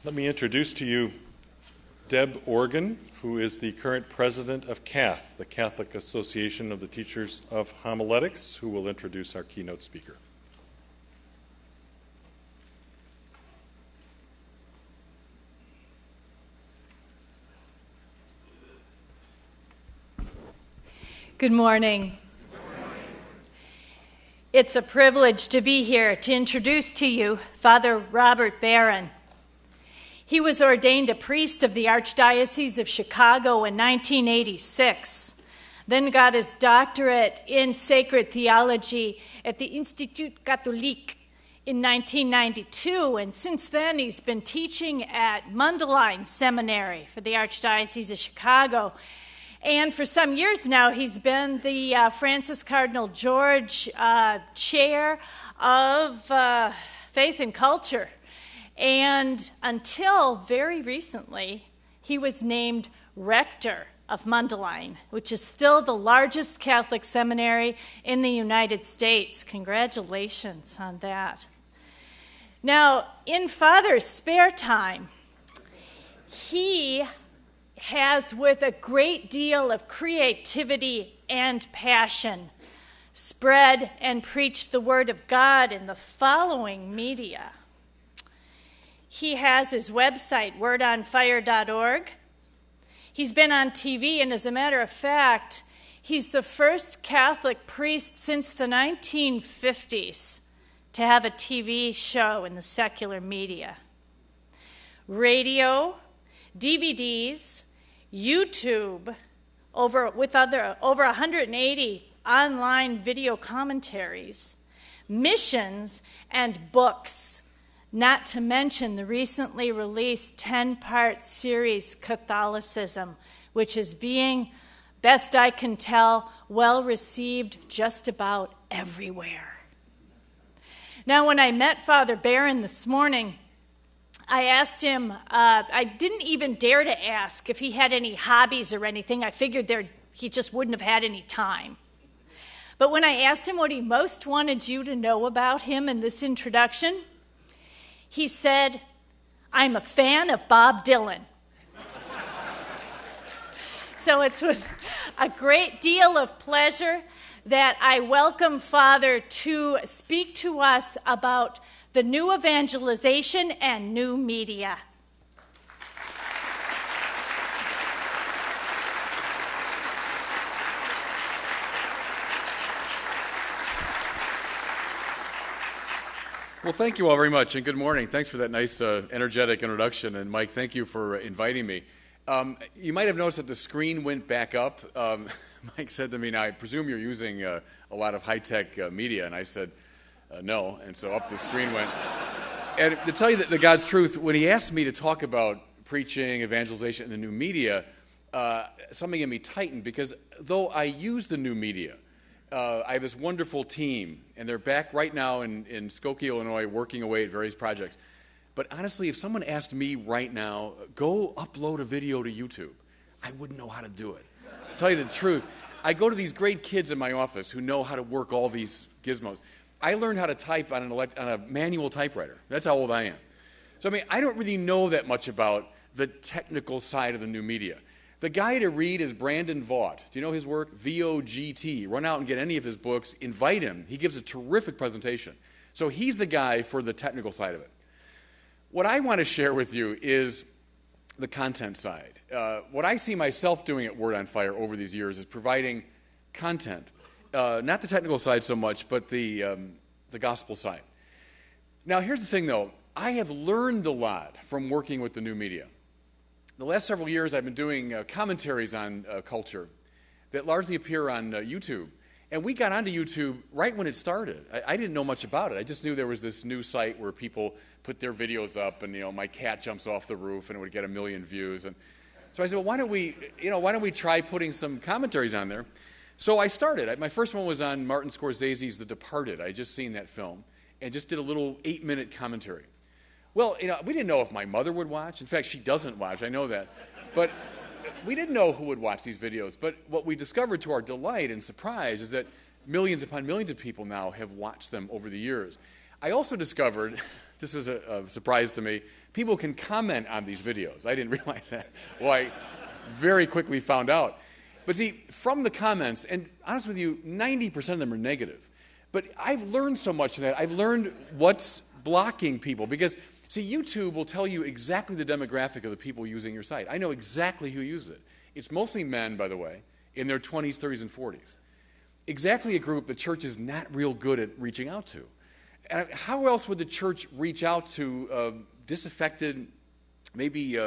Let me introduce to you Deb Organ, who is the current president of CATH, the Catholic Association of the Teachers of Homiletics, who will introduce our keynote speaker. Good morning. It's a privilege to be here to introduce to you Father Robert Barron. He was ordained a priest of the Archdiocese of Chicago in 1986, then got his doctorate in sacred theology at the Institut Catholique in 1992, and since then he's been teaching at Mundelein Seminary for the Archdiocese of Chicago. And for some years now, he's been the Francis Cardinal George Chair of Faith and Culture. And until very recently, he was named rector of Mundelein, which is still the largest Catholic seminary in the United States. Congratulations on that. Now, in Father's spare time, he has, with a great deal of creativity and passion, spread and preached the Word of God in the following media. He has his website, wordonfire.org. He's been on TV, and as a matter of fact, he's the first Catholic priest since the 1950s to have a TV show in the secular media. Radio, DVDs, YouTube, over 180 online video commentaries, missions, and books, not to mention the recently released 10-part series, Catholicism, which is being, best I can tell, well received just about everywhere. Now, when I met Father Barron this morning, I asked him, I didn't even dare to ask if he had any hobbies or anything. I figured he just wouldn't have had any time. But when I asked him what he most wanted you to know about him in this introduction, he said, "I'm a fan of Bob Dylan." So it's with a great deal of pleasure that I welcome Father to speak to us about the new evangelization and new media. Well, thank you all very much, and good morning. Thanks for that nice, energetic introduction. And Mike, thank you for inviting me. You might have noticed that the screen went back up. Mike said to me, "Now, I presume you're using a lot of high-tech media," and I said, "No," and so up the screen went. And to tell you the God's truth, when he asked me to talk about preaching, evangelization, and the new media, something in me tightened, because though I use the new media, I have this wonderful team, and they're back right now in Skokie, Illinois, working away at various projects. But honestly, if someone asked me right now, go upload a video to YouTube, I wouldn't know how to do it. To tell you the truth, I go to these great kids in my office who know how to work all these gizmos. I learned how to type on a manual typewriter. That's how old I am. So, I don't really know that much about the technical side of the new media. The guy to read is Brandon Vaught. Do you know his work? VOGT. Run out and get any of his books. Invite him. He gives a terrific presentation. So he's the guy for the technical side of it. What I want to share with you is the content side. What I see myself doing at Word on Fire over these years is providing content. Not the technical side so much, but the gospel side. Now, here's the thing, though. I have learned a lot from working with the new media. The last several years, I've been doing commentaries on culture that largely appear on YouTube. And we got onto YouTube right when it started. I didn't know much about it. I just knew there was this new site where people put their videos up, and my cat jumps off the roof, and it would get 1 million views. And so I said, well, why don't we try putting some commentaries on there? So I started. My first one was on Martin Scorsese's The Departed. I had just seen that film, and just did a little 8-minute commentary. Well, we didn't know if my mother would watch. In fact, she doesn't watch. I know that. But we didn't know who would watch these videos. But what we discovered to our delight and surprise is that millions upon millions of people now have watched them over the years. I also discovered, this was a surprise to me. People can comment on these videos. I didn't realize that. Well, I very quickly found out. But see, from the comments, and honest with you, 90% of them are negative. But I've learned so much of that. I've learned what's blocking people. Because, see, YouTube will tell you exactly the demographic of the people using your site. I know exactly who uses it. It's mostly men, by the way, in their 20s, 30s, and 40s. Exactly a group the church is not real good at reaching out to. And how else would the church reach out to disaffected, maybe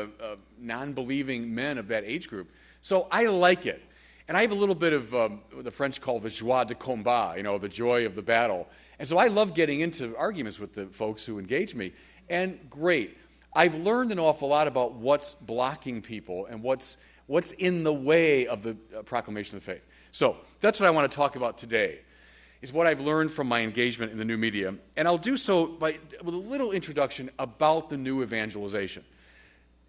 non-believing men of that age group? So I like it. And I have a little bit of what the French call the joie de combat, the joy of the battle. And so I love getting into arguments with the folks who engage me. And great. I've learned an awful lot about what's blocking people and what's in the way of the proclamation of the faith. So that's what I want to talk about today, is what I've learned from my engagement in the new media. And I'll do so with a little introduction about the new evangelization.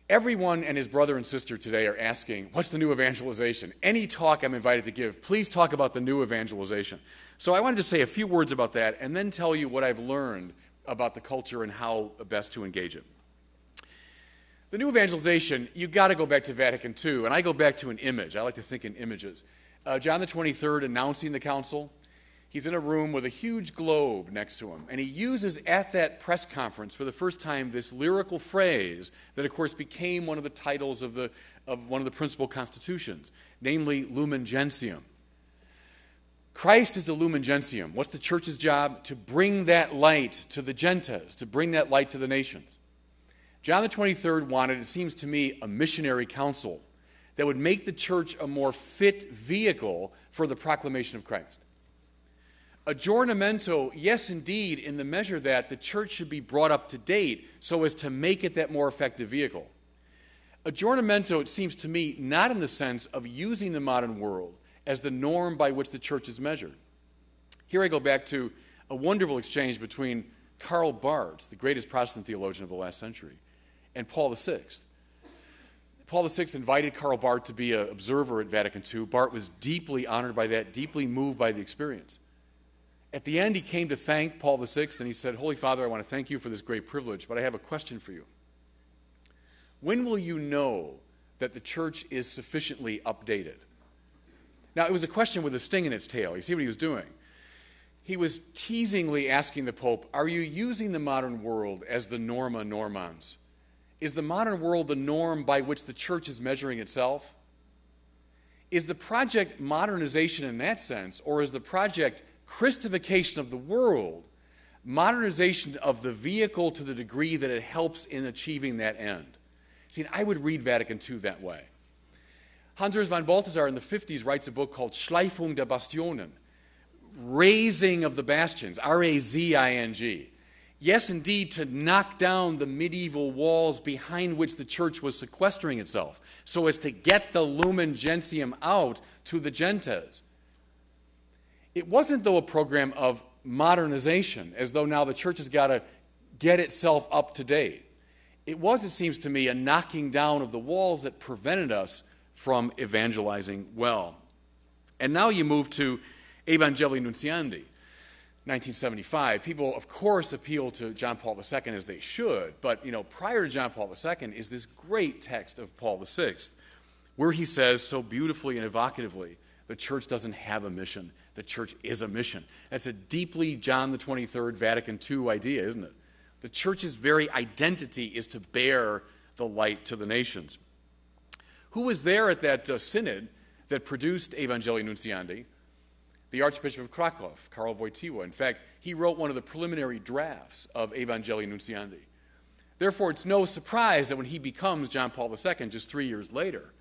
Everyone and his brother and sister today are asking, what's the new evangelization? Any talk I'm invited to give, please talk about the new evangelization. So I wanted to say a few words about that and then tell you what I've learned about the culture and how best to engage it. The new evangelization, you've got to go back to Vatican II, and I go back to an image. I like to think in images. John the 23rd announcing the council. He's in a room with a huge globe next to him, and he uses at that press conference for the first time this lyrical phrase that, of course, became one of the titles of one of the principal constitutions, namely Lumen Gentium. Christ is the Lumen Gentium. What's the church's job? To bring that light to the Gentiles, to bring that light to the nations. John the 23rd wanted, it seems to me, a missionary council that would make the church a more fit vehicle for the proclamation of Christ. Aggiornamento, yes, indeed, in the measure that the church should be brought up to date so as to make it that more effective vehicle. Aggiornamento, it seems to me, not in the sense of using the modern world as the norm by which the church is measured. Here I go back to a wonderful exchange between Karl Barth, the greatest Protestant theologian of the last century, and Paul VI. Paul VI invited Karl Barth to be an observer at Vatican II. Barth was deeply honored by that, deeply moved by the experience. At the end, he came to thank Paul VI, and he said, Holy Father, I want to thank you for this great privilege, but I have a question for you. When will you know that the church is sufficiently updated? Now, it was a question with a sting in its tail. You see what he was doing? He was teasingly asking the Pope, are you using the modern world as the norma normans? Is the modern world the norm by which the church is measuring itself? Is the project modernization in that sense, or is the project Christification of the world, modernization of the vehicle to the degree that it helps in achieving that end? See, I would read Vatican II that way. Hans-Urs von Balthasar in the 50s writes a book called Schleifung der Bastionen, raising of the bastions, R-A-Z-I-N-G. Yes, indeed, to knock down the medieval walls behind which the church was sequestering itself, so as to get the Lumen Gentium out to the Gentiles. It wasn't, though, a program of modernization, as though now the church has got to get itself up to date. It was, it seems to me, a knocking down of the walls that prevented us from evangelizing well. And now you move to Evangelii Nuntiandi, 1975. People, of course, appeal to John Paul II as they should, but prior to John Paul II is this great text of Paul VI, where he says so beautifully and evocatively, the church doesn't have a mission. The church is a mission. That's a deeply John the 23rd Vatican II idea, isn't it? The church's very identity is to bear the light to the nations. Who was there at that synod that produced Evangelii Nuntiandi? The Archbishop of Krakow, Karol Wojtyła. In fact, he wrote one of the preliminary drafts of Evangelii Nuntiandi. Therefore, it's no surprise that when he becomes John Paul II just 3 years later,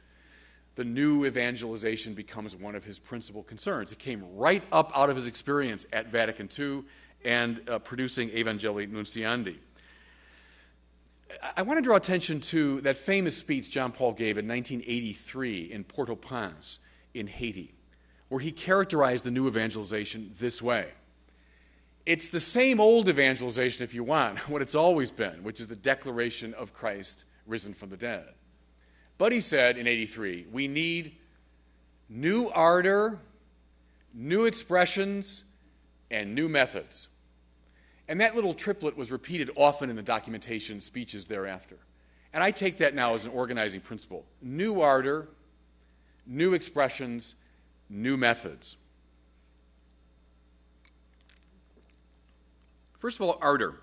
the new evangelization becomes one of his principal concerns. It came right up out of his experience at Vatican II and producing Evangelii Nuntiandi. I want to draw attention to that famous speech John Paul gave in 1983 in Port-au-Prince in Haiti, where he characterized the new evangelization this way. It's the same old evangelization, if you want, what it's always been, which is the declaration of Christ risen from the dead. But he said in 83, we need new ardor, new expressions, and new methods. And that little triplet was repeated often in the documentation speeches thereafter. And I take that now as an organizing principle. New ardor, new expressions, new methods. First of all, ardor.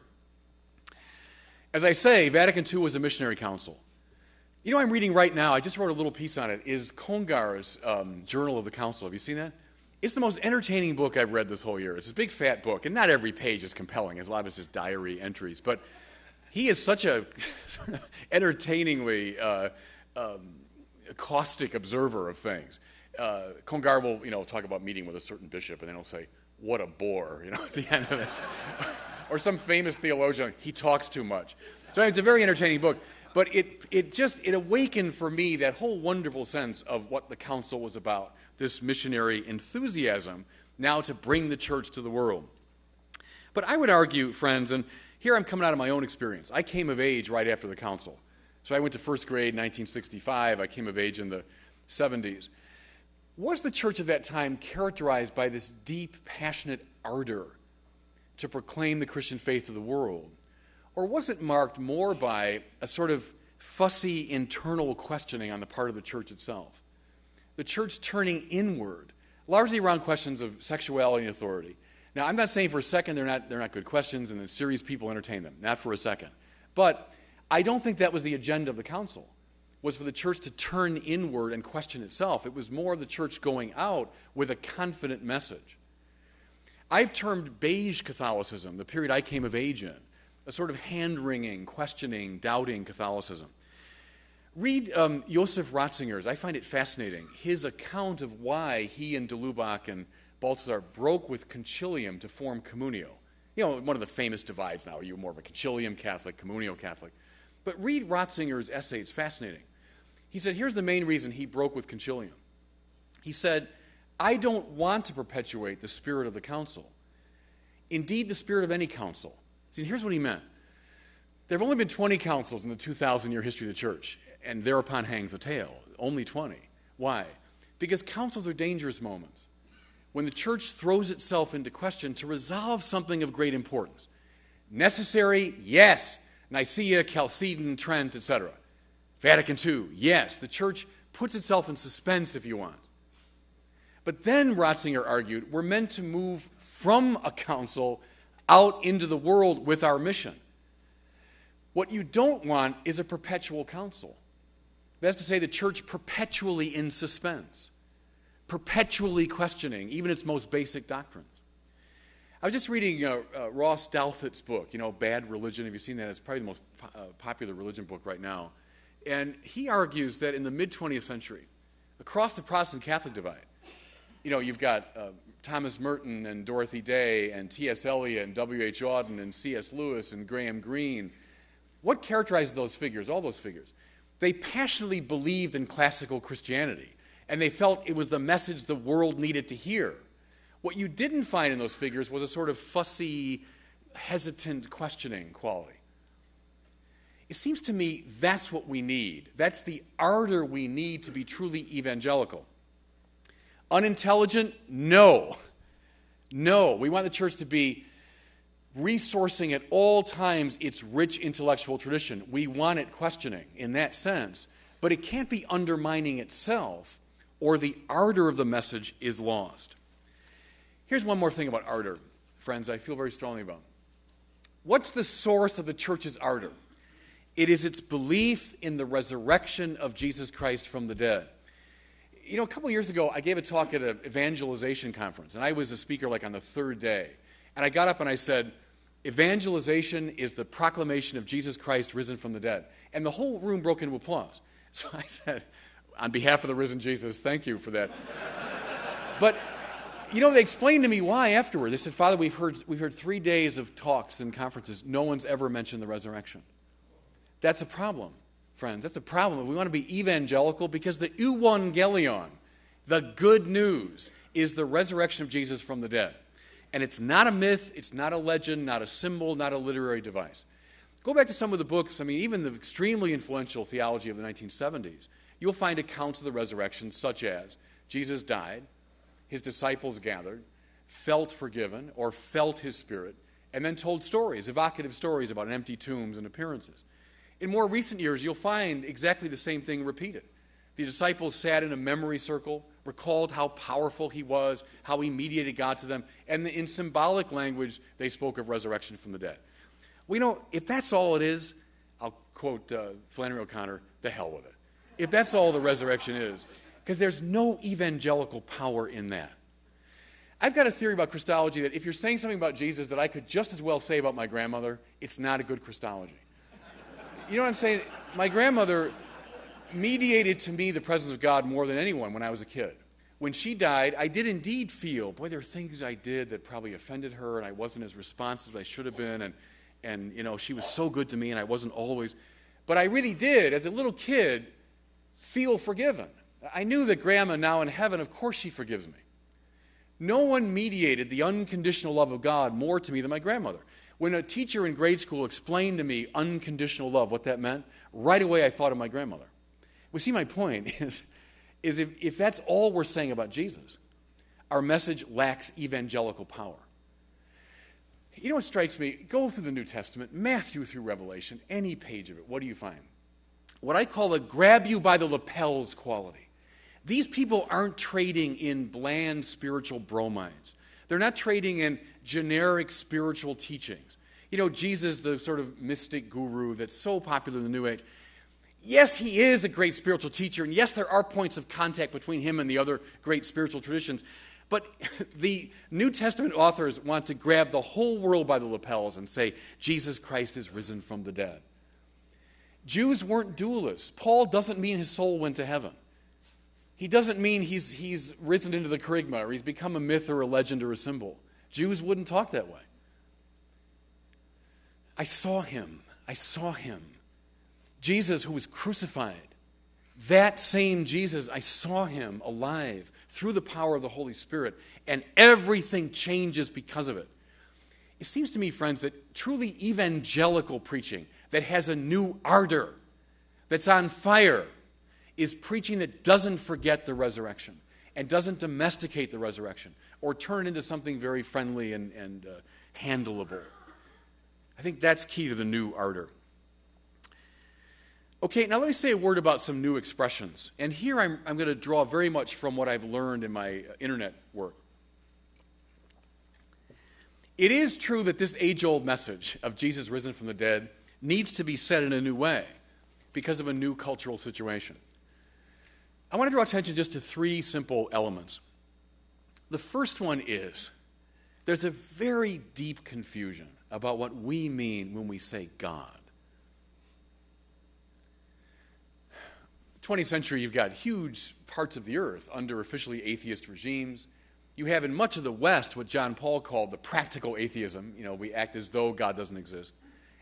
As I say, Vatican II was a missionary council. You know, I'm reading right now, I just wrote a little piece on it, is Congar's Journal of the Council. Have you seen that? It's the most entertaining book I've read this whole year. It's a big, fat book, and not every page is compelling. A lot of it's just diary entries. But he is such a sort of entertainingly caustic observer of things. Congar will, talk about meeting with a certain bishop, and then he'll say, "What a bore," at the end of it. Or some famous theologian, he talks too much. So it's a very entertaining book. But it awakened for me that whole wonderful sense of what the council was about, this missionary enthusiasm now to bring the church to the world. But I would argue, friends, and here I'm coming out of my own experience. I came of age right after the council. So I went to first grade in 1965. I came of age in the 70s. Was the church of that time characterized by this deep, passionate ardor to proclaim the Christian faith to the world? Or was it marked more by a sort of fussy internal questioning on the part of the church itself? The church turning inward, largely around questions of sexuality and authority. Now, I'm not saying for a second they're not good questions and that serious people entertain them. Not for a second. But I don't think that was the agenda of the council, was for the church to turn inward and question itself. It was more of the church going out with a confident message. I've termed Beige Catholicism, the period I came of age in, a sort of hand-wringing, questioning, doubting Catholicism. Read Josef Ratzinger's, I find it fascinating, his account of why he and de Lubac and Balthasar broke with concilium to form communio. One of the famous divides now, are you more of a concilium Catholic, communio Catholic? But read Ratzinger's essay, it's fascinating. He said, here's the main reason he broke with concilium. He said, I don't want to perpetuate the spirit of the council. Indeed, the spirit of any council. See, here's what he meant. There have only been 20 councils in the 2,000-year history of the church, and thereupon hangs the tale. Only 20. Why? Because councils are dangerous moments when the church throws itself into question to resolve something of great importance. Necessary? Yes. Nicaea, Chalcedon, Trent, etc. Vatican II? Yes. The church puts itself in suspense, if you want. But then, Ratzinger argued, we're meant to move from a council out into the world with our mission. What you don't want is a perpetual council. That's to say the church perpetually in suspense, perpetually questioning even its most basic doctrines. I was just reading Ross Douthat's book, Bad Religion. Have you seen that? It's probably the most popular religion book right now. And he argues that in the mid-20th century, across the Protestant Catholic divide, you've got Thomas Merton and Dorothy Day and T.S. Eliot and W.H. Auden and C.S. Lewis and Graham Greene. What characterized those figures, all those figures? They passionately believed in classical Christianity, and they felt it was the message the world needed to hear. What you didn't find in those figures was a sort of fussy, hesitant, questioning quality. It seems to me that's what we need. That's the ardor we need to be truly evangelical. Unintelligent? No. No. We want the church to be resourcing at all times its rich intellectual tradition. We want it questioning in that sense, but it can't be undermining itself, or the ardor of the message is lost. Here's one more thing about ardor, friends, I feel very strongly about. What's the source of the church's ardor? It is its belief in the resurrection of Jesus Christ from the dead. A couple years ago, I gave a talk at an evangelization conference, and I was a speaker on the third day. And I got up and I said, evangelization is the proclamation of Jesus Christ risen from the dead. And the whole room broke into applause. So I said, on behalf of the risen Jesus, thank you for that. But, they explained to me why afterward. They said, Father, we've heard 3 days of talks and conferences. No one's ever mentioned the resurrection. That's a problem. Friends, that's a problem. We want to be evangelical because the euangelion, the good news, is the resurrection of Jesus from the dead. And it's not a myth, it's not a legend, not a symbol, not a literary device. Go back to some of the books, even the extremely influential theology of the 1970s. You'll find accounts of the resurrection such as Jesus died, his disciples gathered, felt forgiven or felt his spirit, and then told stories, evocative stories about empty tombs and appearances. In more recent years, you'll find exactly the same thing repeated. The disciples sat in a memory circle, recalled how powerful he was, how he mediated God to them, and in symbolic language, they spoke of resurrection from the dead. If that's all it is, I'll quote Flannery O'Connor, the hell with it. If that's all the resurrection is, because there's no evangelical power in that. I've got a theory about Christology that if you're saying something about Jesus that I could just as well say about my grandmother, it's not a good Christology. You know what I'm saying? My grandmother mediated to me the presence of God more than anyone when I was a kid. When she died, I did indeed feel, boy, there are things I did that probably offended her, and I wasn't as responsive as I should have been, and she was so good to me, and I wasn't always. But I really did, as a little kid, feel forgiven. I knew that Grandma, now in heaven, of course she forgives me. No one mediated the unconditional love of God more to me than my grandmother. When a teacher in grade school explained to me unconditional love, what that meant, right away I thought of my grandmother. Well, see, my point is if that's all we're saying about Jesus, our message lacks evangelical power. You know what strikes me? Go through the New Testament, Matthew through Revelation, any page of it. What do you find? What I call a grab you by the lapels quality. These people aren't trading in bland spiritual bromides. They're not trading in generic spiritual teachings. Jesus, the sort of mystic guru that's so popular in the New Age, yes, he is a great spiritual teacher, and yes, there are points of contact between him and the other great spiritual traditions, but the New Testament authors want to grab the whole world by the lapels and say, Jesus Christ is risen from the dead. Jews weren't dualists. Paul doesn't mean his soul went to heaven. He doesn't mean he's risen into the kerygma or he's become a myth or a legend or a symbol. Jews wouldn't talk that way. I saw him. Jesus who was crucified. That same Jesus, I saw him alive through the power of the Holy Spirit, and everything changes because of it. It seems to me, friends, that truly evangelical preaching that has a new ardor, that's on fire, is preaching that doesn't forget the resurrection and doesn't domesticate the resurrection or turn it into something very friendly and handleable. I think that's key to the new ardor. Okay, now let me say a word about some new expressions. And here I'm going to draw very much from what I've learned in my internet work. It is true that this age-old message of Jesus risen from the dead needs to be said in a new way because of a new cultural situation. I want to draw attention just to three simple elements. The first one is there's a very deep confusion about what we mean when we say God. 20th century, you've got huge parts of the earth under officially atheist regimes. You have in much of the West what John Paul called the practical atheism. We act as though God doesn't exist.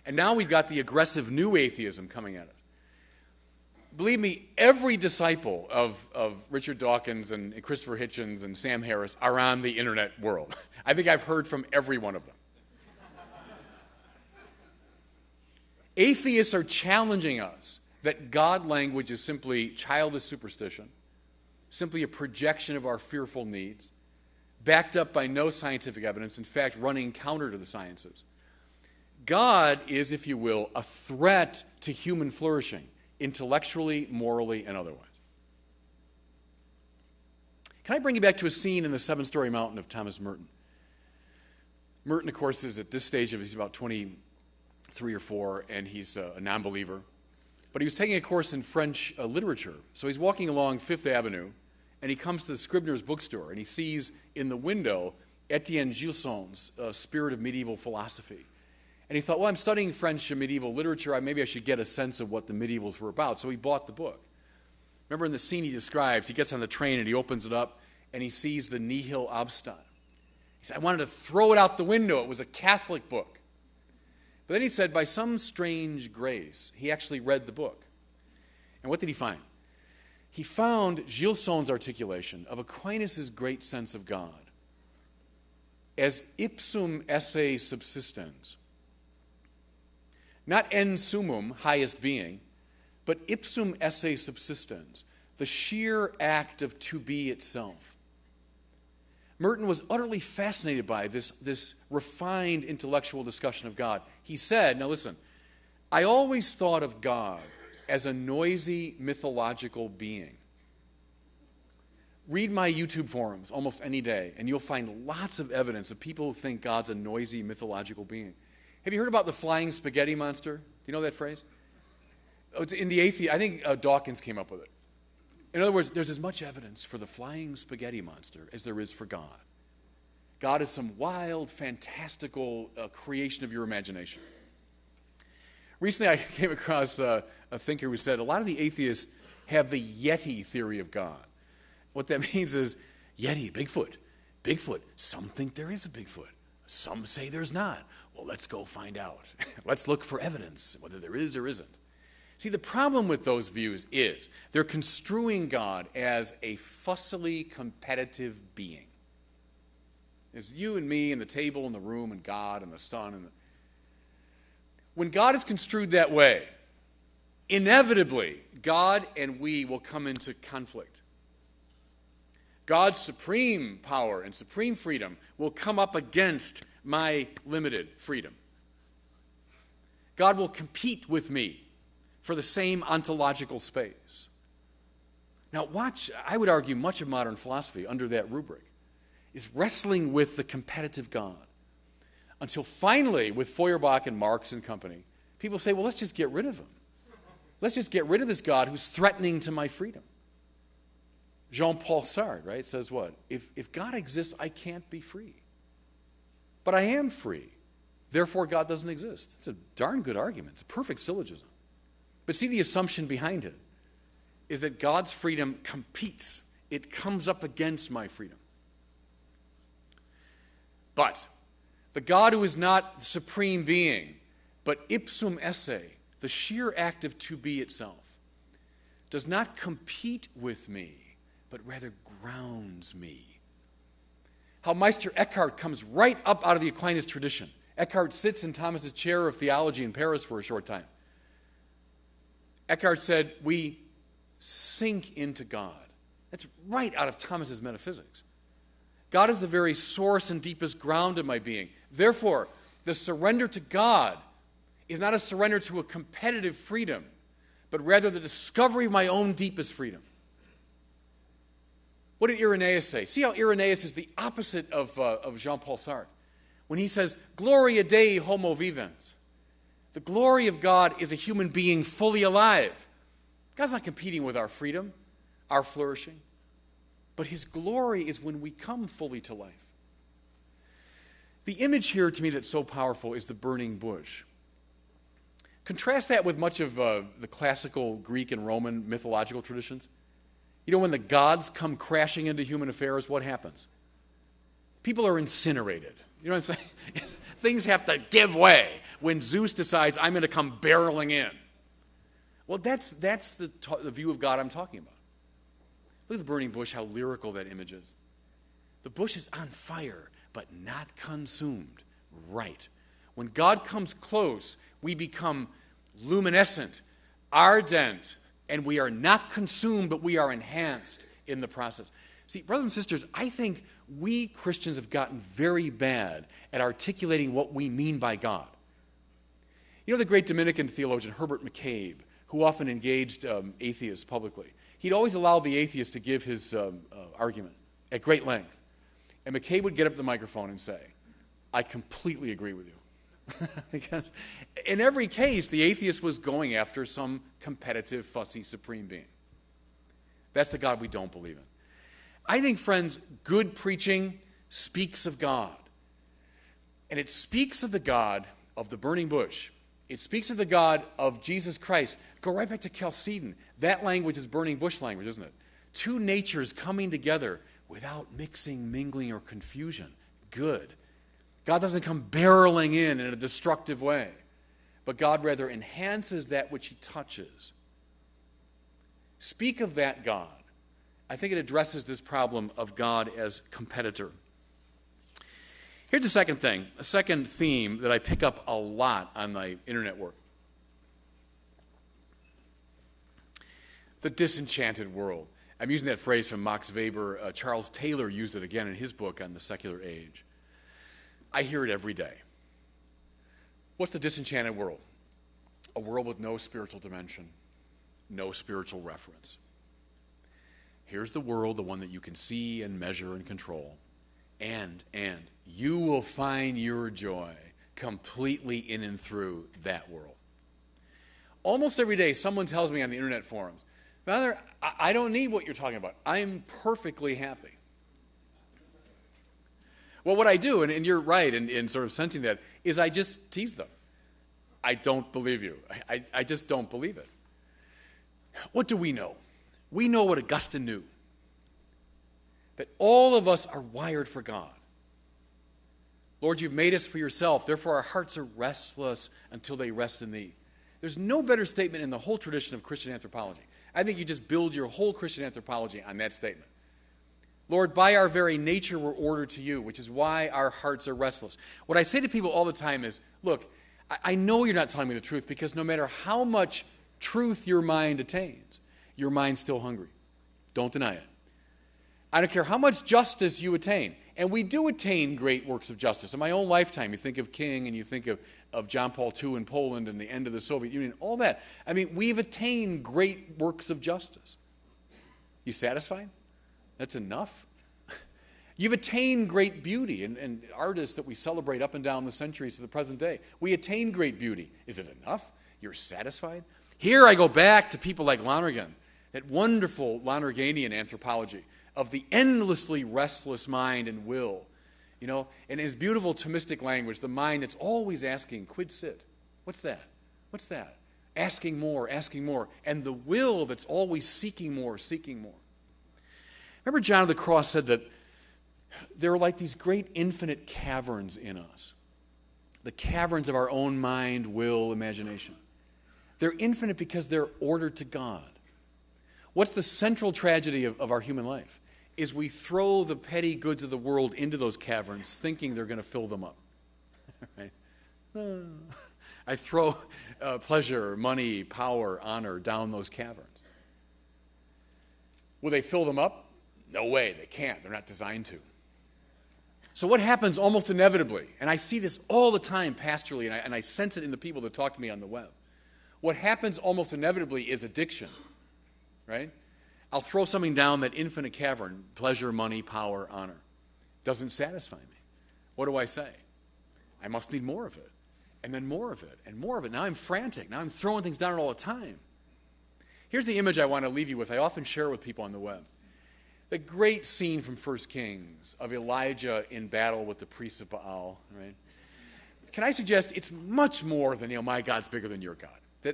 And now we've got the aggressive new atheism coming at us. Believe me, every disciple of Richard Dawkins and Christopher Hitchens and Sam Harris are on the internet world. I think I've heard from every one of them. Atheists are challenging us that God language is simply childish superstition, simply a projection of our fearful needs, backed up by no scientific evidence, in fact, running counter to the sciences. God is, if you will, a threat to human flourishing, intellectually, morally, and otherwise. Can I bring you back to a scene in The Seven-Story Mountain of Thomas Merton? Merton, of course, is at this stage he's about 23 or 4, and he's a non-believer. But he was taking a course in French literature. So he's walking along Fifth Avenue, and he comes to the Scribner's bookstore, and he sees in the window Etienne Gilson's Spirit of Medieval Philosophy. And he thought, well, I'm studying French and medieval literature. Maybe I should get a sense of what the medievals were about. So he bought the book. Remember in the scene he describes, he gets on the train and he opens it up, and he sees the Nihil Obstat. He said, I wanted to throw it out the window. It was a Catholic book. But then he said, by some strange grace, he actually read the book. And what did he find? He found Gilson's articulation of Aquinas' great sense of God as ipsum esse subsistens. Not en summum, highest being, but ipsum esse subsistens, the sheer act of to be itself. Merton was utterly fascinated by this refined intellectual discussion of God. He said, now listen, I always thought of God as a noisy mythological being. Read my YouTube forums almost any day, and you'll find lots of evidence of people who think God's a noisy mythological being. Have you heard about the flying spaghetti monster? Do you know that phrase? It's in the atheist, I think Dawkins came up with it. In other words, there's as much evidence for the flying spaghetti monster as there is for God. God is some wild, fantastical creation of your imagination. Recently, I came across a thinker who said a lot of the atheists have the Yeti Theory of God. What that means is, Yeti, Bigfoot. Some think there is a Bigfoot. Some say there's not. Well, let's go find out. Let's look for evidence, whether there is or isn't. See, the problem with those views is they're construing God as a fussily competitive being. It's you and me and the table and the room and God and the sun. When God is construed that way, inevitably, God and we will come into conflict. God's supreme power and supreme freedom will come up against my limited freedom. God will compete with me for the same ontological space. Now watch, I would argue much of modern philosophy under that rubric is wrestling with the competitive God. Until finally, with Feuerbach and Marx and company, people say, well, let's just get rid of him. Let's just get rid of this God who's threatening to my freedom. Jean-Paul Sartre, right, says what? If God exists, I can't be free. But I am free. Therefore, God doesn't exist. It's a darn good argument. It's a perfect syllogism. But see, the assumption behind it is that God's freedom competes. It comes up against my freedom. But the God who is not the supreme being, but ipsum esse, the sheer act of to be itself, does not compete with me, but rather grounds me. How Meister Eckhart comes right up out of the Aquinas tradition. Eckhart sits in Thomas's chair of theology in Paris for a short time. Eckhart said, we sink into God. That's right out of Thomas's metaphysics. God is the very source and deepest ground of my being. Therefore, the surrender to God is not a surrender to a competitive freedom, but rather the discovery of my own deepest freedom. What did Irenaeus say? See how Irenaeus is the opposite of Jean-Paul Sartre. When he says, Gloria Dei homo vivens, the glory of God is a human being fully alive. God's not competing with our freedom, our flourishing. But his glory is when we come fully to life. The image here to me that's so powerful is the burning bush. Contrast that with much of the classical Greek and Roman mythological traditions. You know, when the gods come crashing into human affairs, what happens? People are incinerated. You know what I'm saying? Things have to give way when Zeus decides, I'm going to come barreling in. Well, that's the view of God I'm talking about. Look at the burning bush, how lyrical that image is. The bush is on fire, but not consumed. Right. When God comes close, we become luminescent, ardent, and we are not consumed, but we are enhanced in the process. See, brothers and sisters, I think we Christians have gotten very bad at articulating what we mean by God. You know the great Dominican theologian Herbert McCabe, who often engaged atheists publicly. He'd always allow the atheist to give his argument at great length. And McCabe would get up to the microphone and say, I completely agree with you. Because in every case, the atheist was going after some competitive, fussy, supreme being. That's the God we don't believe in. I think, friends, good preaching speaks of God. And it speaks of the God of the burning bush. It speaks of the God of Jesus Christ. Go right back to Chalcedon. That language is burning bush language, isn't it? Two natures coming together without mixing, mingling, or confusion. Good. God doesn't come barreling in a destructive way, but God rather enhances that which he touches. Speak of that God. I think it addresses this problem of God as competitor. Here's the second thing, a second theme that I pick up a lot on my internet work. The Disenchanted World. I'm using that phrase from Max Weber. Charles Taylor used it again in his book on the secular age. I hear it every day. What's the disenchanted world? A world with no spiritual dimension, no spiritual reference. Here's the world, the one that you can see and measure and control. And you will find your joy completely in and through that world. Almost every day, someone tells me on the internet forums, Father, I don't need what you're talking about. I'm perfectly happy. Well, what I do, and you're right in sort of sensing that, is I just tease them. I don't believe you. I just don't believe it. What do we know? We know what Augustine knew, that all of us are wired for God. Lord, you've made us for yourself, therefore our hearts are restless until they rest in thee. There's no better statement in the whole tradition of Christian anthropology. I think you just build your whole Christian anthropology on that statement. Lord, by our very nature we're ordered to you, which is why our hearts are restless. What I say to people all the time is, look, I know you're not telling me the truth, because no matter how much truth your mind attains, your mind's still hungry. Don't deny it. I don't care how much justice you attain. And we do attain great works of justice. In my own lifetime, you think of King and you think of John Paul II in Poland and the end of the Soviet Union, all that. I mean, we've attained great works of justice. You satisfied? That's enough? You've attained great beauty, and artists that we celebrate up and down the centuries to the present day. We attain great beauty. Is it enough? You're satisfied? Here I go back to people like Lonergan, that wonderful Lonerganian anthropology of the endlessly restless mind and will, you know, and in his beautiful Thomistic language, the mind that's always asking, quid sit? What's that? What's that? Asking more, and the will that's always seeking more, seeking more. Remember John of the Cross said that there are like these great infinite caverns in us, the caverns of our own mind, will, imagination. They're infinite because they're ordered to God. What's the central tragedy of our human life? Is we throw the petty goods of the world into those caverns thinking they're going to fill them up. Right? I throw pleasure, money, power, honor down those caverns. Will they fill them up? No way, they can't. They're not designed to. So what happens almost inevitably, and I see this all the time pastorally, and I sense it in the people that talk to me on the web. What happens almost inevitably is addiction, right? I'll throw something down that infinite cavern, pleasure, money, power, honor. Doesn't satisfy me. What do I say? I must need more of it, and then more of it, and more of it. Now I'm frantic. Now I'm throwing things down all the time. Here's the image I want to leave you with. I often share it with people on the web. The great scene from 1 Kings of Elijah in battle with the priests of Baal, right? Can I suggest it's much more than, my God's bigger than your God.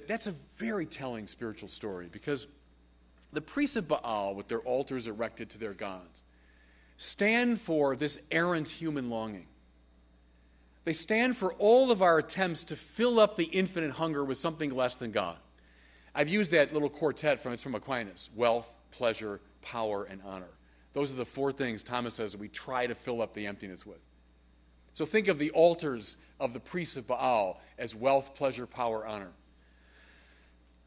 That's a very telling spiritual story, because the priests of Baal, with their altars erected to their gods, stand for this errant human longing. They stand for all of our attempts to fill up the infinite hunger with something less than God. I've used that little quartet from Aquinas: wealth, pleasure, power, and honor. Those are the four things Thomas says we try to fill up the emptiness with. So think of the altars of the priests of Baal as wealth, pleasure, power, honor.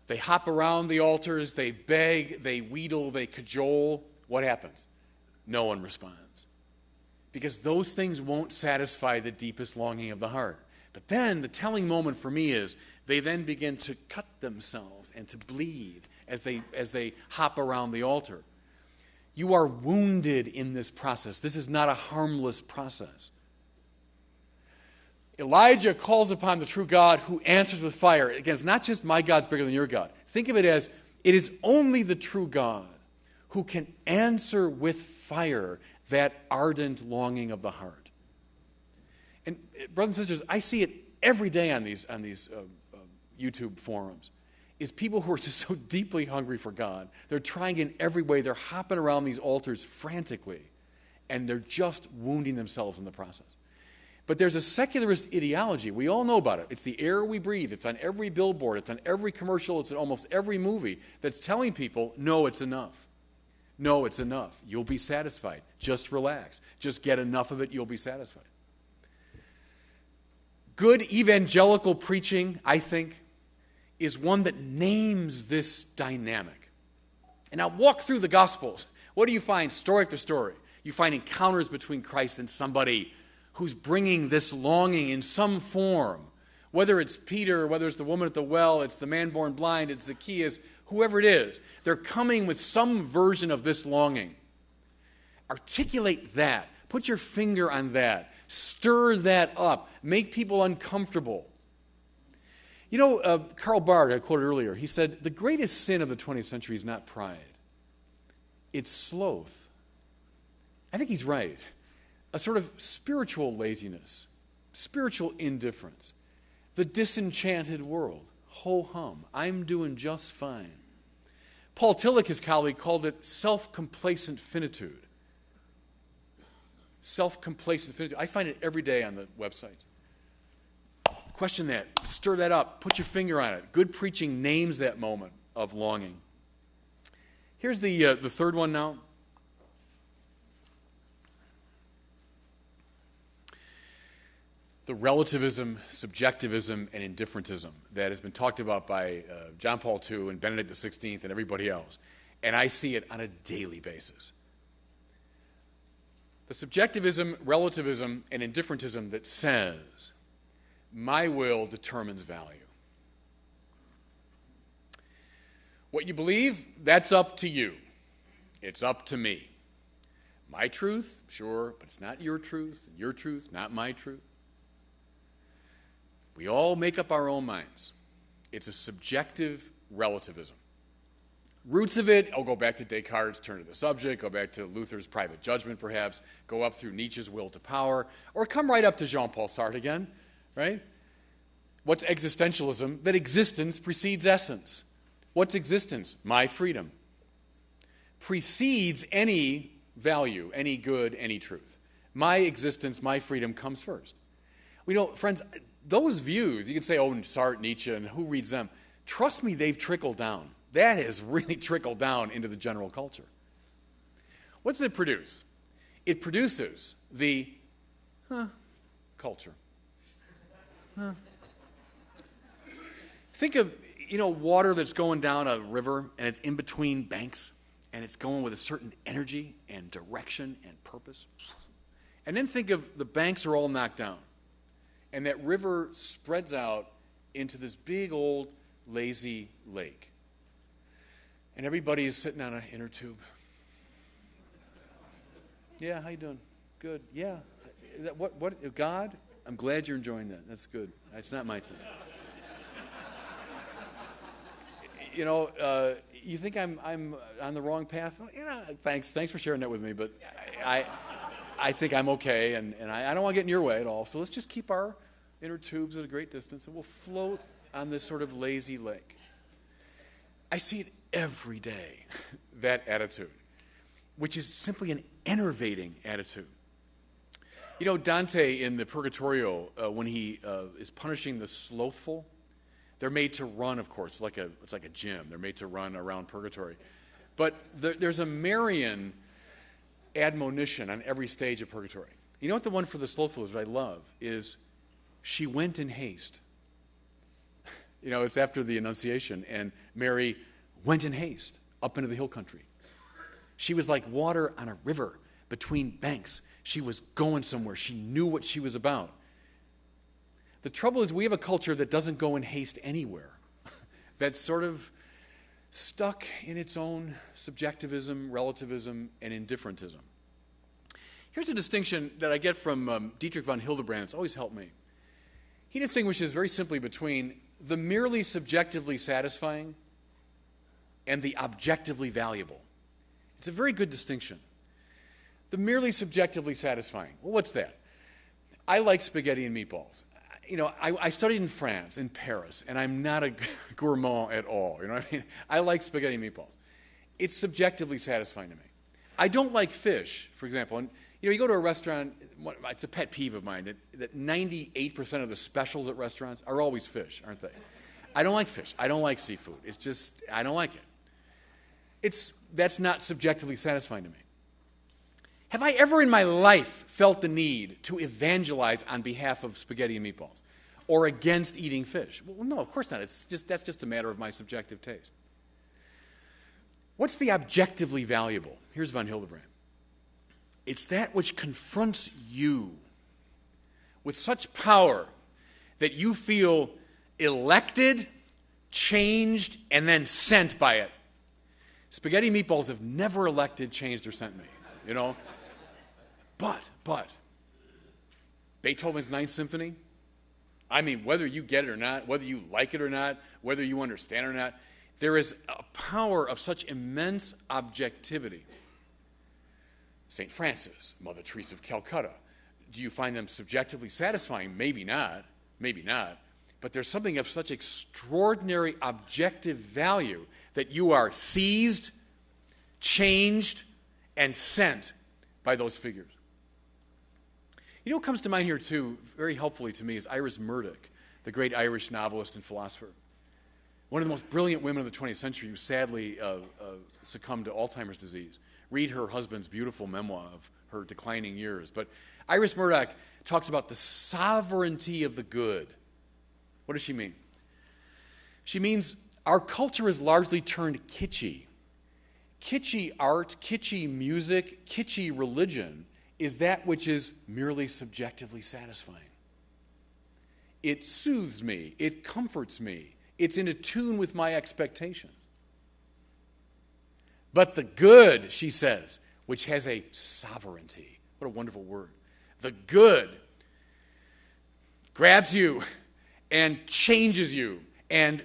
They hop around the altars, they beg, they wheedle, they cajole. What happens? No one responds. Because those things won't satisfy the deepest longing of the heart. But then the telling moment for me is they then begin to cut themselves and to bleed as they hop around the altar. You are wounded in this process. This is not a harmless process. Elijah calls upon the true God, who answers with fire. Again, it's not just my God's bigger than your God. Think of it as it is only the true God who can answer with fire that ardent longing of the heart. And brothers and sisters, I see it every day on these YouTube forums, is people who are just so deeply hungry for God. They're trying in every way. They're hopping around these altars frantically, and they're just wounding themselves in the process. But there's a secularist ideology. We all know about it. It's the air we breathe. It's on every billboard. It's on every commercial. It's in almost every movie that's telling people, no, it's enough. No, it's enough. You'll be satisfied. Just relax. Just get enough of it. You'll be satisfied. Good evangelical preaching, I think, is one that names this dynamic. And now walk through the Gospels. What do you find story after story? You find encounters between Christ and somebody who's bringing this longing in some form. Whether it's Peter, whether it's the woman at the well, it's the man born blind, it's Zacchaeus, whoever it is, they're coming with some version of this longing. Articulate that. Put your finger on that. Stir that up. Make people uncomfortable. You know, Karl Barth, I quoted earlier, he said, the greatest sin of the 20th century is not pride. It's sloth. I think he's right. A sort of spiritual laziness, spiritual indifference. The disenchanted world. Ho-hum. I'm doing just fine. Paul Tillich, his colleague, called it self-complacent finitude. Self-complacent finitude. I find it every day on the website. Question that. Stir that up. Put your finger on it. Good preaching names that moment of longing. Here's the third one now. The relativism, subjectivism, and indifferentism that has been talked about by John Paul II and Benedict XVI and everybody else. And I see it on a daily basis. The subjectivism, relativism, and indifferentism that says, my will determines value. What you believe, that's up to you. It's up to me. My truth, sure, but it's not your truth. Your truth, not my truth. We all make up our own minds. It's a subjective relativism. Roots of it, I'll go back to Descartes' turn to the subject, go back to Luther's private judgment perhaps, go up through Nietzsche's will to power, or come right up to Jean-Paul Sartre again, right? What's existentialism? That existence precedes essence. What's existence? My freedom. Precedes any value, any good, any truth. My existence, my freedom comes first. We know, friends, those views, you could say, oh, Sartre, Nietzsche, and who reads them? Trust me, they've trickled down. That has really trickled down into the general culture. What does it produce? It produces the culture. Think of, water that's going down a river and it's in between banks and it's going with a certain energy and direction and purpose. And then think of the banks are all knocked down and that river spreads out into this big old lazy lake. And everybody is sitting on an inner tube. Yeah, how you doing? Good. Yeah. What? God? I'm glad you're enjoying that. That's good. It's not my thing. You think I'm on the wrong path? Well, thanks for sharing that with me, but I think I'm okay, and I don't want to get in your way at all. So let's just keep our inner tubes at a great distance, and we'll float on this sort of lazy lake. I see it every day, that attitude, which is simply an enervating attitude. Dante in the Purgatorio, when he is punishing the slothful, they're made to run, of course. It's like a gym. They're made to run around purgatory. But there's a Marian admonition on every stage of purgatory. You know what the one for the slothful is, what I love, is she went in haste. It's after the Annunciation, and Mary went in haste up into the hill country. She was like water on a river between banks. She was going somewhere. She knew what she was about. The trouble is we have a culture that doesn't go in haste anywhere. That's sort of stuck in its own subjectivism, relativism, and indifferentism. Here's a distinction that I get from Dietrich von Hildebrand. It's always helped me. He distinguishes very simply between the merely subjectively satisfying and the objectively valuable. It's a very good distinction. The merely subjectively satisfying. Well, what's that? I like spaghetti and meatballs. I studied in France, in Paris, and I'm not a gourmand at all. You know what I mean? I like spaghetti and meatballs. It's subjectively satisfying to me. I don't like fish, for example. And you go to a restaurant, it's a pet peeve of mine that 98% of the specials at restaurants are always fish, aren't they? I don't like fish. I don't like seafood. It's just, I don't like it. That's not subjectively satisfying to me. Have I ever in my life felt the need to evangelize on behalf of spaghetti and meatballs or against eating fish? Well, no, of course not. That's just a matter of my subjective taste. What's the objectively valuable? Here's von Hildebrand. It's that which confronts you with such power that you feel elected, changed, and then sent by it. Spaghetti meatballs have never elected, changed, or sent me, you know. But, Beethoven's Ninth Symphony, I mean, whether you get it or not, whether you like it or not, whether you understand it or not, there is a power of such immense objectivity. St. Francis, Mother Teresa of Calcutta, do you find them subjectively satisfying? Maybe not. But there's something of such extraordinary objective value that you are seized, changed, and sent by those figures. You know what comes to mind here, too, very helpfully to me, is Iris Murdoch, the great Irish novelist and philosopher. One of the most brilliant women of the 20th century who sadly succumbed to Alzheimer's disease. Read her husband's beautiful memoir of her declining years. But Iris Murdoch talks about the sovereignty of the good. What does she mean? She means our culture is largely turned kitschy. Kitschy art, kitschy music, kitschy religion is that which is merely subjectively satisfying. It soothes me. It comforts me. It's in tune with my expectations. But the good, she says, which has a sovereignty. What a wonderful word. The good grabs you and changes you and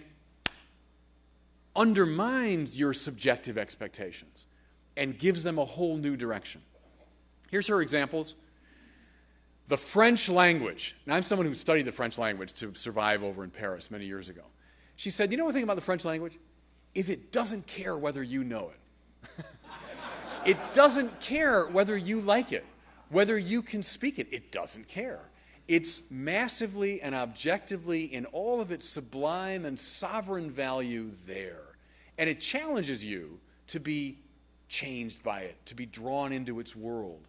undermines your subjective expectations and gives them a whole new direction. Here's her examples. The French language. Now, I'm someone who studied the French language to survive over in Paris many years ago. She said, you know one thing about the French language? Is it doesn't care whether you know it. It doesn't care whether you like it, whether you can speak it. It doesn't care. It's massively and objectively, in all of its sublime and sovereign value, there. And it challenges you to be changed by it, to be drawn into its world.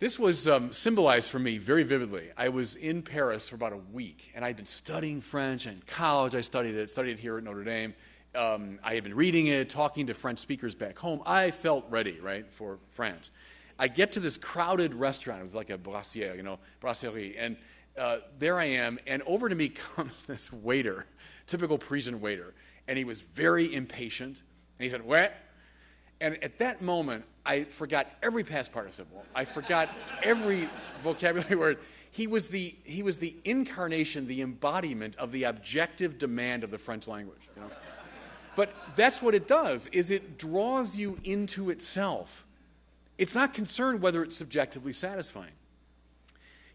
This was symbolized for me very vividly. I was in Paris for about a week, and I'd been studying French. In college, I studied it here at Notre Dame. I had been reading it, talking to French speakers back home. I felt ready, right, for France. I get to this crowded restaurant. It was like a brasserie, and there I am, and over to me comes this waiter, typical Parisian waiter, and he was very impatient, and he said, "What?" And at that moment, I forgot every past participle. I forgot every vocabulary word. He was the incarnation, the embodiment of the objective demand of the French language. You know? But that's what it does, is it draws you into itself. It's not concerned whether it's subjectively satisfying.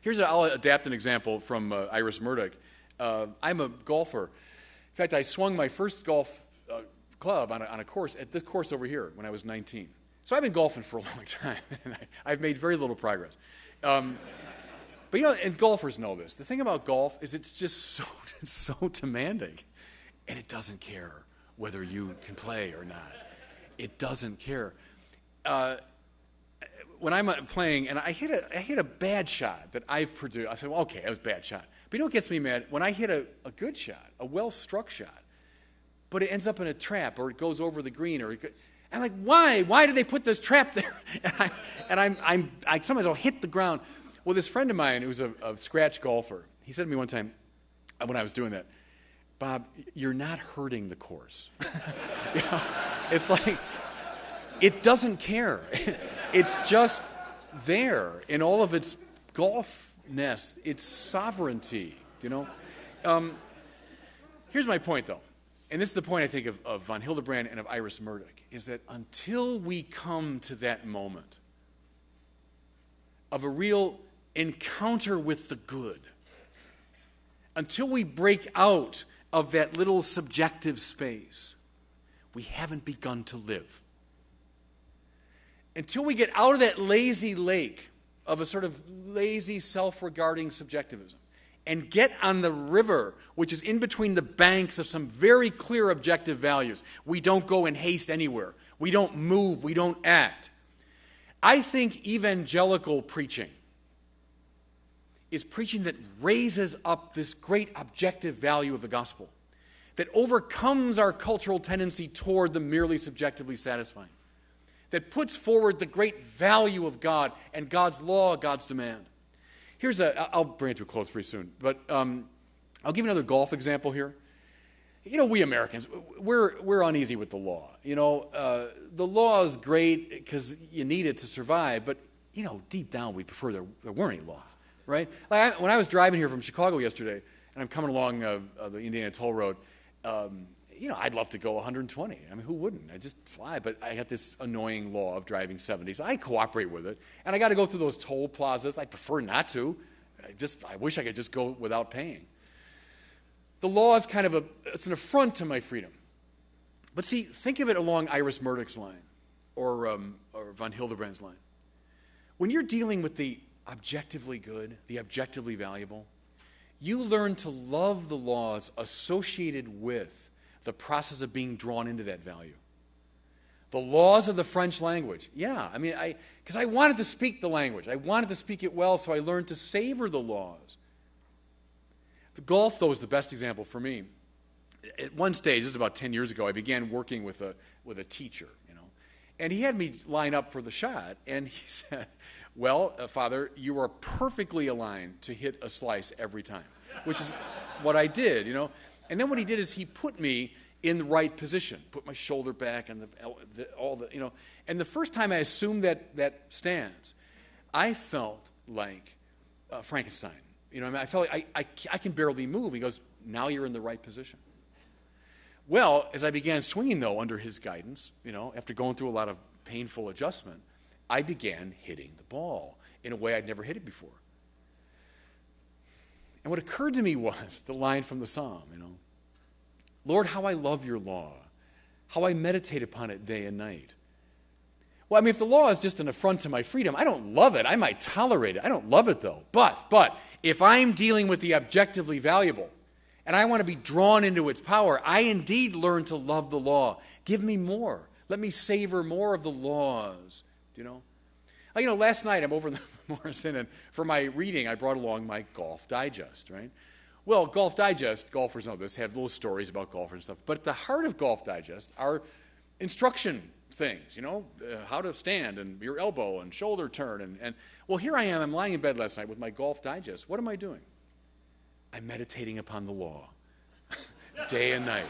I'll adapt an example from Iris Murdoch. I'm a golfer. In fact, I swung my first golf club on a course, at this course over here, when I was 19. So I've been golfing for a long time, and I've made very little progress. But you know, and golfers know this. The thing about golf is it's just so demanding, and it doesn't care whether you can play or not. It doesn't care. When I'm playing and I hit a bad shot that I've produced, I say, well, okay, that was a bad shot. But you know what gets me mad? When I hit a good shot, a well-struck shot, but it ends up in a trap, or it goes over the green, I'm like, why? Why did they put this trap there? And I sometimes I'll hit the ground. Well, this friend of mine who's a scratch golfer, he said to me one time when I was doing that, "Bob, you're not hurting the course." You know, it's like it doesn't care. It's just there in all of its golfness, its sovereignty. You know. Here's my point, though. And this is the point, I think, of von Hildebrand and of Iris Murdoch, is that until we come to that moment of a real encounter with the good, until we break out of that little subjective space, we haven't begun to live. Until we get out of that lazy lake of a sort of lazy, self-regarding subjectivism, and get on the river, which is in between the banks of some very clear objective values. We don't go in haste anywhere. We don't move. We don't act. I think evangelical preaching is preaching that raises up this great objective value of the gospel, that overcomes our cultural tendency toward the merely subjectively satisfying, that puts forward the great value of God and God's law, God's demand. I'll bring it to a close pretty soon, but I'll give you another golf example here. We Americans, we're uneasy with the law. The law is great because you need it to survive, but, deep down we prefer there weren't any laws, right? When I was driving here from Chicago yesterday, and I'm coming along the Indiana Toll Road, I'd love to go 120. I mean, who wouldn't? I just fly, but I got this annoying law of driving 70, so I cooperate with it, and I got to go through those toll plazas. I prefer not to. I wish I could just go without paying. The law is it's an affront to my freedom. But see, think of it along Iris Murdoch's line or von Hildebrand's line. When you're dealing with the objectively good, the objectively valuable, you learn to love the laws associated with the process of being drawn into that value. The laws of the French language. Yeah, because I wanted to speak the language. I wanted to speak it well, so I learned to savor the laws. The golf, though, is the best example for me. At one stage, this is about 10 years ago, I began working with a teacher, and he had me line up for the shot, and he said, well, Father, you are perfectly aligned to hit a slice every time, which is what I did, And then what he did is he put me in the right position, put my shoulder back and And the first time I assumed that stance, I felt like Frankenstein. I felt like I can barely move. He goes, now you're in the right position. Well, as I began swinging, though, under his guidance, after going through a lot of painful adjustment, I began hitting the ball in a way I'd never hit it before. And what occurred to me was the line from the psalm, Lord, how I love your law, how I meditate upon it day and night. Well, if the law is just an affront to my freedom, I don't love it. I might tolerate it. I don't love it, though. But if I'm dealing with the objectively valuable and I want to be drawn into its power, I indeed learn to love the law. Give me more. Let me savor more of the laws. Last night I'm over in the Morrison, and for my reading, I brought along my Golf Digest, right? Well, Golf Digest, golfers know this, have little stories about golfers and stuff. But at the heart of Golf Digest are instruction things, how to stand and your elbow and shoulder turn. And well, here I am. I'm lying in bed last night with my Golf Digest. What am I doing? I'm meditating upon the law day and night.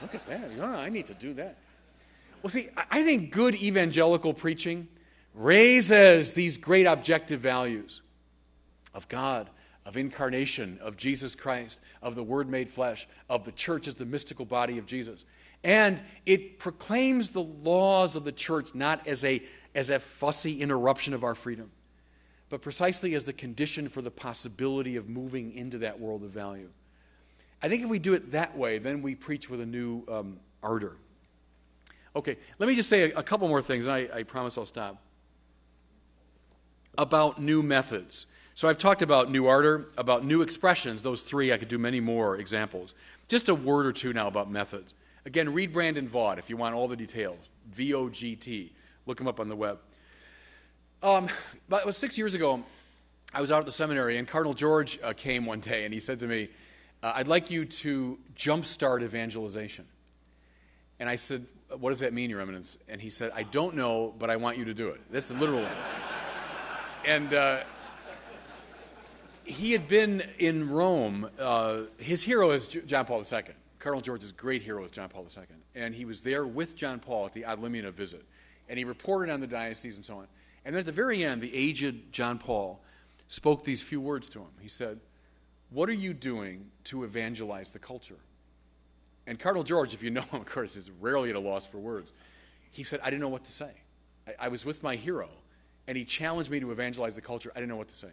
Look at that. I need to do that. Well, see, I think good evangelical preaching raises these great objective values of God, of incarnation, of Jesus Christ, of the Word made flesh, of the church as the mystical body of Jesus. And it proclaims the laws of the church not as a fussy interruption of our freedom, but precisely as the condition for the possibility of moving into that world of value. I think if we do it that way, then we preach with a new ardor. Okay, let me just say a couple more things, and I promise I'll stop. About new methods. So I've talked about new ardor, about new expressions, those three. I could do many more examples. Just a word or two now about methods. Again, read Brandon Vaught if you want all the details. VOGT. Look him up on the web. About 6 years ago, I was out at the seminary, and Cardinal George came one day, and he said to me, I'd like you to jumpstart evangelization. And I said, what does that mean, Your Eminence? And he said, I don't know, but I want you to do it. That's the literal one. And he had been in Rome. His hero is John Paul II. Cardinal George's great hero is John Paul II. And he was there with John Paul at the Ad Limina visit. And he reported on the diocese and so on. And then at the very end, the aged John Paul spoke these few words to him. He said, what are you doing to evangelize the culture? And Cardinal George, if you know him, of course, is rarely at a loss for words. He said, I didn't know what to say. I was with my hero, and he challenged me to evangelize the culture. I didn't know what to say.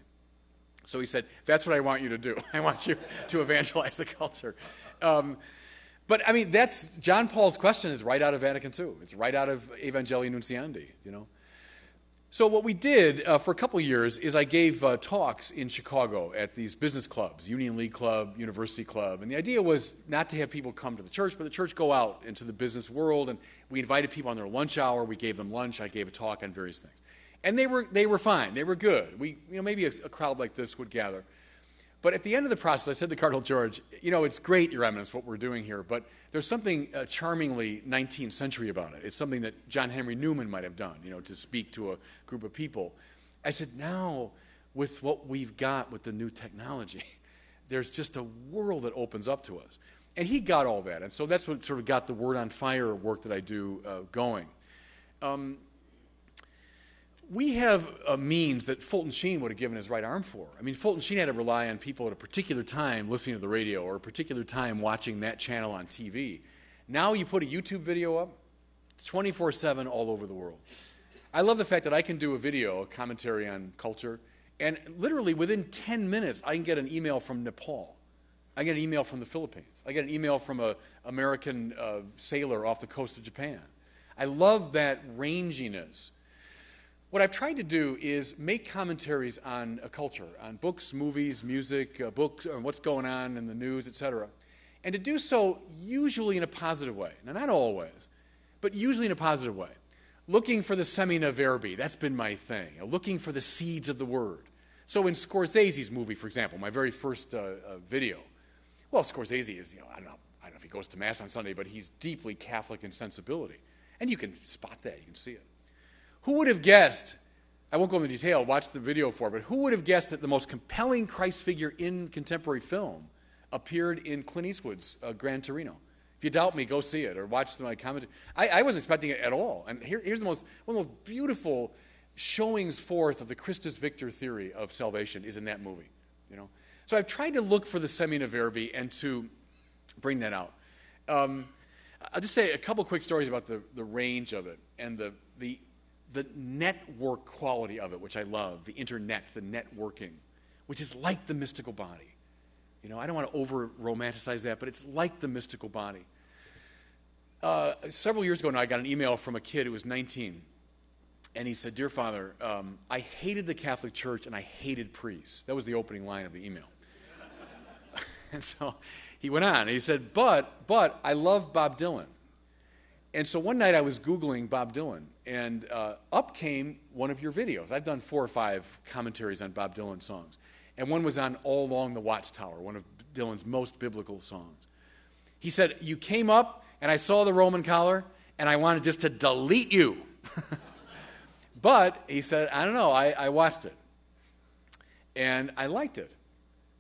So he said, that's what I want you to do. I want you to evangelize the culture. But, I mean, that's John Paul's question is right out of Vatican II. It's right out of Evangelii Nuntiandi, So what we did for a couple of years is I gave talks in Chicago at these business clubs, Union League Club, University Club. And the idea was not to have people come to the church, but the church go out into the business world. And we invited people on their lunch hour. We gave them lunch. I gave a talk on various things. And they were fine. They were good. Maybe a crowd like this would gather. But at the end of the process, I said to Cardinal George, it's great, Your Eminence, what we're doing here, but there's something charmingly 19th century about it. It's something that John Henry Newman might have done, to speak to a group of people. I said, now, with what we've got with the new technology, there's just a world that opens up to us. And he got all that, and so that's what sort of got the Word on Fire work that I do going. We have a means that Fulton Sheen would have given his right arm for. I mean, Fulton Sheen had to rely on people at a particular time listening to the radio or a particular time watching that channel on TV. Now you put a YouTube video up, it's 24/7 all over the world. I love the fact that I can do a commentary on culture, and literally within 10 minutes, I can get an email from Nepal. I get an email from the Philippines. I get an email from an American sailor off the coast of Japan. I love that ranginess. What I've tried to do is make commentaries on a culture, on books, movies, music, books, what's going on in the news, etc. And to do so usually in a positive way. Now, not always, but usually in a positive way. Looking for the semina verbi, that's been my thing. Looking for the seeds of the word. So in Scorsese's movie, for example, my very first video, well, Scorsese is, I don't know if he goes to Mass on Sunday, but he's deeply Catholic in sensibility. And you can spot that, you can see it. Who would have guessed, I won't go into detail, watch the video for it, but who would have guessed that the most compelling Christ figure in contemporary film appeared in Clint Eastwood's Gran Torino? If you doubt me, go see it or watch my commentary. I wasn't expecting it at all. And here's one of the most beautiful showings forth of the Christus Victor theory of salvation is in that movie. So I've tried to look for the semina verbi and to bring that out. I'll just say a couple quick stories about the range of it and the network quality of it, which I love, the internet, the networking, which is like the mystical body. I don't want to over-romanticize that, but it's like the mystical body. Several years ago now, I got an email from a kid who was 19, and he said, "Dear Father, I hated the Catholic Church and I hated priests." That was the opening line of the email. And so he went on, and he said, but I love Bob Dylan. And so one night I was Googling Bob Dylan, and up came one of your videos. I've done 4 or 5 commentaries on Bob Dylan songs. And one was on All Along the Watchtower, one of Dylan's most biblical songs. He said, "You came up, and I saw the Roman collar, and I wanted just to delete you." But, he said, I don't know, I watched it. And I liked it.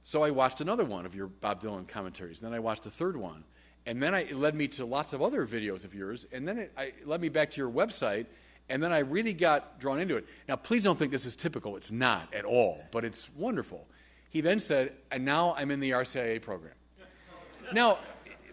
So I watched another one of your Bob Dylan commentaries. Then I watched a third one. And then it led me to lots of other videos of yours. And then it led me back to your website. And then I really got drawn into it. Now, please don't think this is typical. It's not at all. But it's wonderful. He then said, "And now I'm in the RCIA program." Now,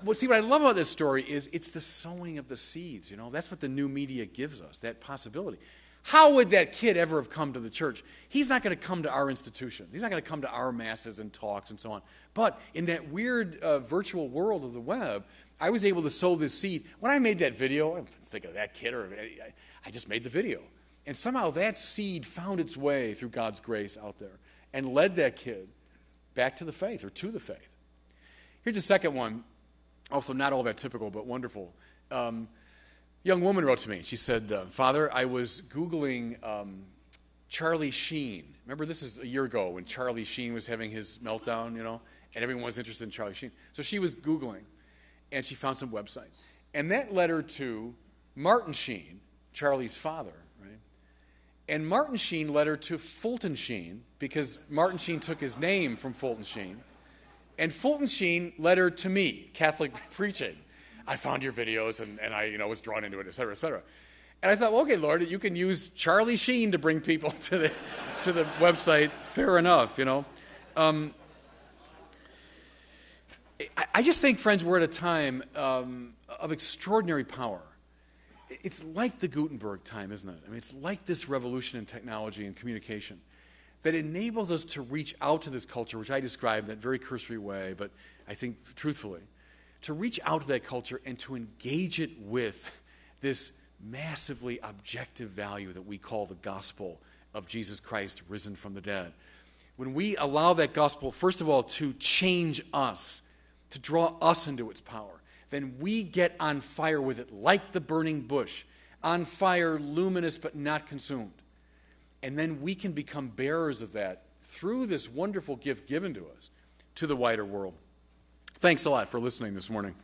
what I love about this story is it's the sowing of the seeds. That's what the new media gives us, that possibility. How would that kid ever have come to the church? He's not going to come to our institutions. He's not going to come to our masses and talks and so on. But in that weird virtual world of the web, I was able to sow this seed. When I made that video, I didn't think of that kid, I just made the video. And somehow that seed found its way through God's grace out there and led that kid back to the faith or to the faith. Here's a second one, also not all that typical, but wonderful. Young woman wrote to me. She said, "Father, I was Googling Charlie Sheen." Remember, this is a year ago when Charlie Sheen was having his meltdown, and everyone was interested in Charlie Sheen. So she was Googling, and she found some websites. And that led her to Martin Sheen, Charlie's father, right? And Martin Sheen led her to Fulton Sheen, because Martin Sheen took his name from Fulton Sheen. And Fulton Sheen led her to me, Catholic preaching. I found your videos, and I was drawn into it, et cetera, et cetera. And I thought, well, okay, Lord, you can use Charlie Sheen to bring people to the website. Fair enough, I just think, friends, we're at a time of extraordinary power. It's like the Gutenberg time, isn't it? I mean, it's like this revolution in technology and communication that enables us to reach out to this culture, which I described in that very cursory way, but I think truthfully, to reach out to that culture and to engage it with this massively objective value that we call the gospel of Jesus Christ risen from the dead. When we allow that gospel, first of all, to change us, to draw us into its power, then we get on fire with it like the burning bush, on fire, luminous but not consumed. And then we can become bearers of that through this wonderful gift given to us to the wider world. Thanks a lot for listening this morning.